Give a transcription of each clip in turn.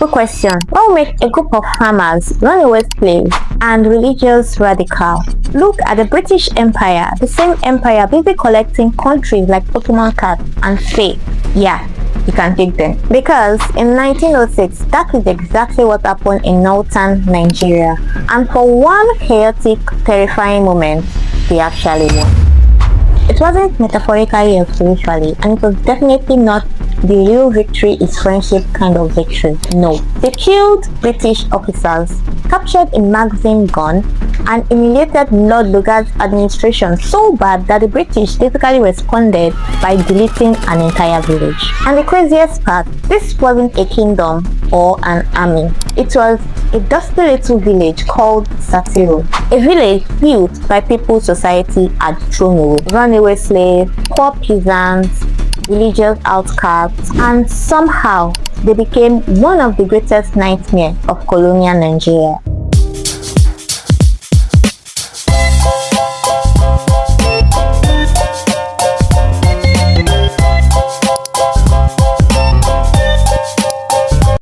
Good question. What will make a group of farmers, runaway slaves, and religious radicals look at the British Empire, the same empire busy collecting countries like Ottoman cats, and say, yeah, you can take them? Because in 1906, that is exactly what happened in northern Nigeria. And for one chaotic, terrifying moment, they actually won. It wasn't metaphorically or spiritually, and it was definitely not the real victory is friendship kind of victory. No. They killed British officers, captured a magazine gun, and humiliated Lord Lugard's administration so bad that the British basically responded by deleting an entire village. And the craziest part, this wasn't a kingdom or an army. It was a dusty little village called Satiru, a village built by people's society had thrown away. Runaway slaves, poor peasants, religious outcasts, and somehow they became one of the greatest nightmares of colonial Nigeria.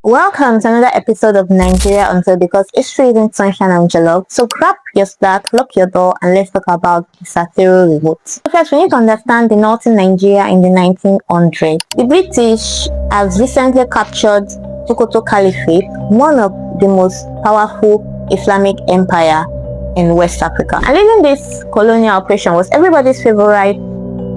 Welcome to another episode of Nigeria Untold, because history isn't sunshine and jollof. So grab your snack, lock your door, and let's talk about the Satiru Revolt. So first, we need to understand the northern Nigeria in the 1900s. The British have recently captured Sokoto Caliphate, one of the most powerful Islamic empire in West Africa. And leading this colonial operation was everybody's favorite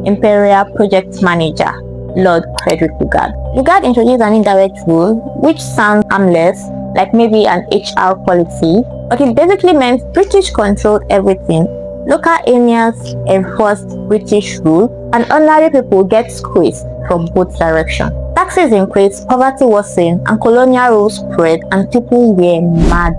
imperial project manager, Lord Frederick Lugard. Lugard introduced an indirect rule, which sounds harmless, like maybe an HR policy, but it basically meant British controlled everything. Local emirs enforced British rule, and ordinary people get squeezed from both directions. Taxes increased, poverty worsened, and colonial rule spread, and people were mad.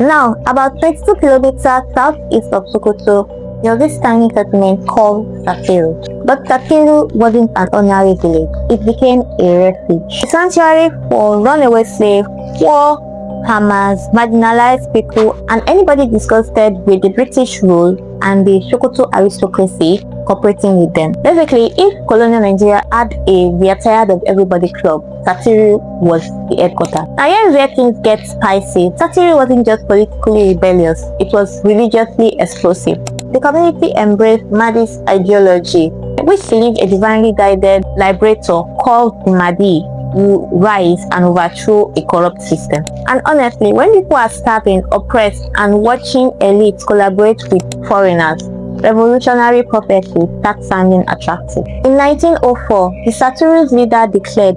Now, about 22 kilometers southeast of Sokoto, there was this tiny settlement called Satiru. But Satiru wasn't an ordinary village. It became a refuge, a sanctuary for runaway slaves, poor farmers, marginalized people, and anybody disgusted with the British rule and the Sokoto aristocracy cooperating with them. Basically, if colonial Nigeria had a "we are tired of everybody" club, Satiru was the headquarters. Now here's where things get spicy. Satiru wasn't just politically rebellious, it was religiously explosive. The community embraced Mahdist ideology, which believed a divinely guided liberator called the Mahdi will rise and overthrow a corrupt system. And honestly, when people are starving, oppressed, and watching elites collaborate with foreigners, revolutionary prophecy starts sounding attractive. In 1904, the Satiru's leader declared,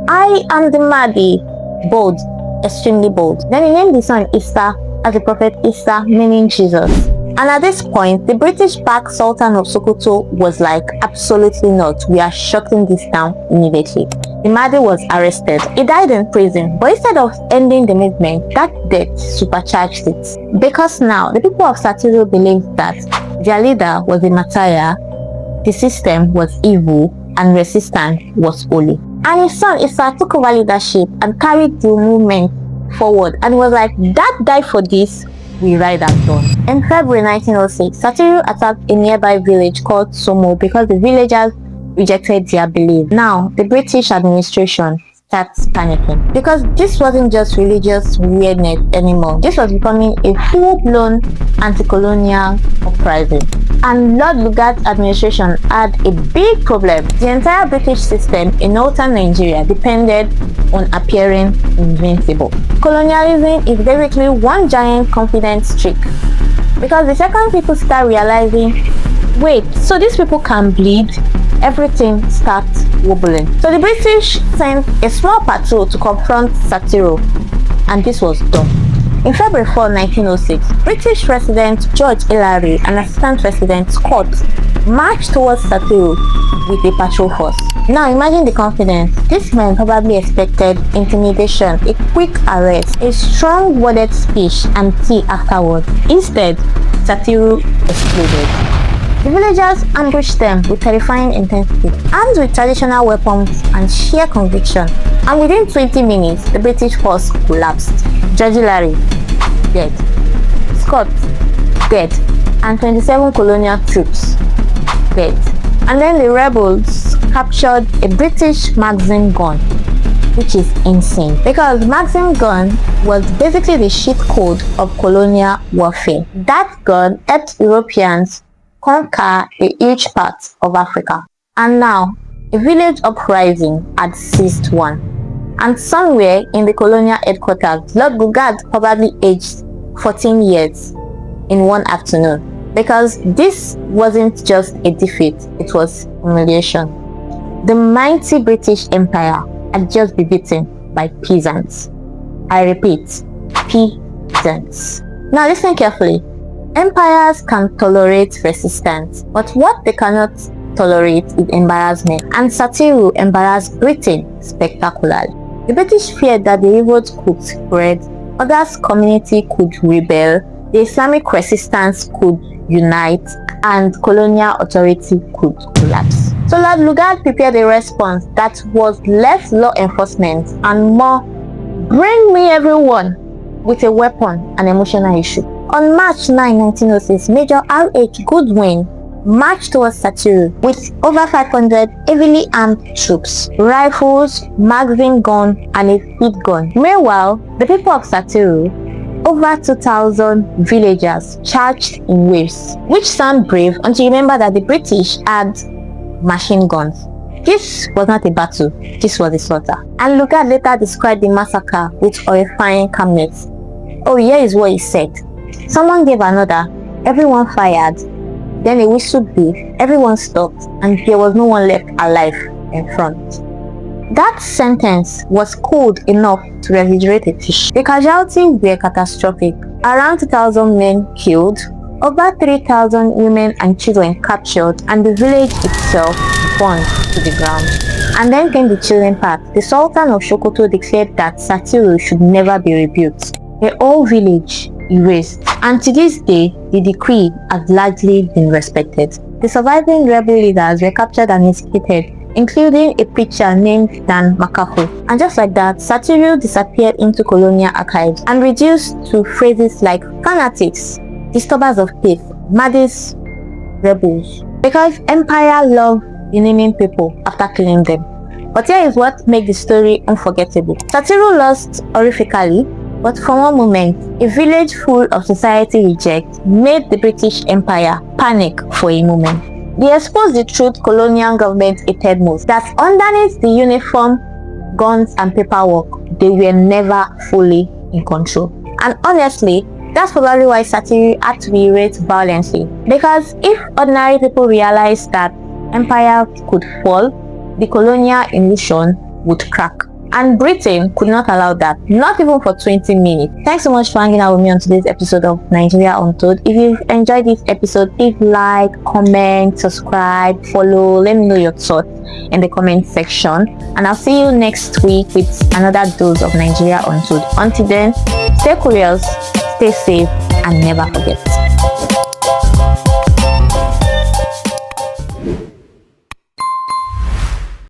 "I am the Mahdi," bold, extremely bold. Then he named his son Isa as the prophet Isa, meaning Jesus. And at this point, the British-backed Sultan of Sokoto was like, absolutely not, we are shutting this down immediately. The Mahdi was arrested. He died in prison, but instead of ending the movement, that death supercharged it. Because now, the people of Satiru believed that their leader was a martyr, the system was evil, and resistance was holy. And his son Isa took over leadership and carried the movement forward, and was like, "Dad died for this, we ride at dawn." In February 1906, Satiru attacked a nearby village called Somo because the villagers rejected their belief. Now, the British administration starts panicking, because this wasn't just religious weirdness anymore. This was becoming a full-blown anti-colonial uprising. And Lord Lugard's administration had a big problem. The entire British system in northern Nigeria depended on appearing invincible. Colonialism is basically one giant confidence trick, because the second people start realizing, wait, so these people can bleed, everything starts wobbling. So the British sent a small patrol to confront Satiru, and this was done. In February 4, 1906, British President George Hillary and Assistant President Scott marched towards Satiru with a patrol force. Now imagine the confidence. These men probably expected intimidation, a quick arrest, a strong worded speech, and tea afterward. Instead, Satiru exploded. The villagers ambushed them with terrifying intensity, armed with traditional weapons and sheer conviction. And within 20 minutes, the British force collapsed. George Hillary, dead. Scott, dead. And 27 colonial troops, dead. And then the rebels captured a British magazine gun, which is insane because Maxim gun was basically the cheat code of colonial warfare. That gun helped Europeans conquer a huge part of Africa. And now, a village uprising had seized one. And somewhere in the colonial headquarters, Lord Lugard probably aged 14 years in one afternoon. Because this wasn't just a defeat, it was humiliation. The mighty British Empire had just been beaten by peasants. I repeat, peasants. Now listen carefully. Empires can tolerate resistance, but what they cannot tolerate is embarrassment. And Satiru embarrassed Britain spectacularly. The British feared that the revolt could spread, others' community could rebel, the Islamic resistance could unite, and colonial authority could collapse. So Lord Lugard prepared a response that was less law enforcement and more bring me everyone with a weapon and emotional issue. On March 9, 1906, Major R.H. Goodwin marched towards Satiru with over 500 heavily armed troops, rifles, magazine gun, and a speed gun. Meanwhile, the people of Satiru, over 2,000 villagers, charged in waves, which sound brave until you remember that the British had machine guns. This was not a battle, this was a slaughter. And Lugard later described the massacre with horrifying calmness. Oh, here is what he said. Someone gave an order, everyone fired, then a whistle blew, everyone stopped, and there was no one left alive in front. That sentence was cold enough to refrigerate a fish. The casualties were catastrophic. Around 2,000 men killed, over 3,000 women and children captured, and the village itself burned to the ground. And then came the chilling part. The Sultan of Sokoto declared that Satiru should never be rebuilt. The whole village erased, and to this day, the decree has largely been respected. The surviving rebel leaders were captured and executed, including a preacher named Dan Makafu. And just like that, Satiru disappeared into colonial archives and reduced to phrases like fanatics, disturbers of peace, Mahdist, rebels. Because empire loved renaming people after killing them. But here is what makes the story unforgettable. Satiru lost horrifically, but for one moment, a village full of society reject made the British Empire panic for a moment. They exposed the truth colonial government hated most, that underneath the uniform, guns and paperwork, they were never fully in control. And honestly, that's probably why Satiru had to be erased violently. Because if ordinary people realized that empire could fall, the colonial illusion would crack. And Britain could not allow that, not even for 20 minutes. Thanks so much for hanging out with me on today's episode of Nigeria Untold. If you've enjoyed this episode, please like, comment, subscribe, follow. Let me know your thoughts in the comment section. And I'll see you next week with another dose of Nigeria Untold. Until then, stay curious, stay safe, and never forget.